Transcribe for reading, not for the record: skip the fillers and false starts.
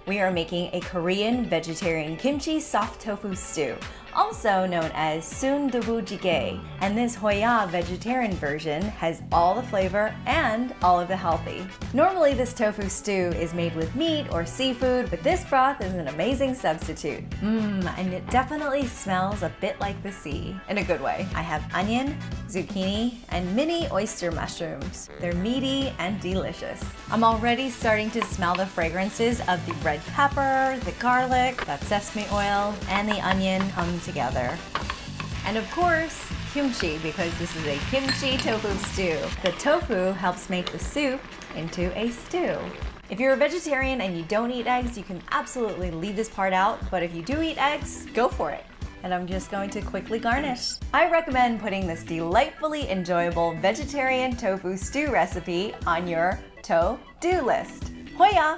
we are making a Korean vegetarian kimchi soft tofu stew, also known as Soon Dubu-jjigae. And this HOIA vegetarian version has all the flavor and all of the healthy. Normally this tofu stew is made with meat or seafood, but this broth is an amazing substitute. And it definitely smells a bit like the sea, in a good way. I have onion, zucchini, and mini oyster mushrooms. They're meaty and delicious. I'm already starting to smell the fragrances of the red pepper, the garlic, that sesame oil, and the onion come together. And of course, kimchi, because this is a kimchi tofu stew. The tofu helps make the soup into a stew. If you're a vegetarian and you don't eat eggs, you can absolutely leave this part out, but if you do eat eggs, go for it. And I'm just going to quickly garnish. I recommend putting this enjoyable vegetarian tofu stew recipe on your to-do list. HOIA!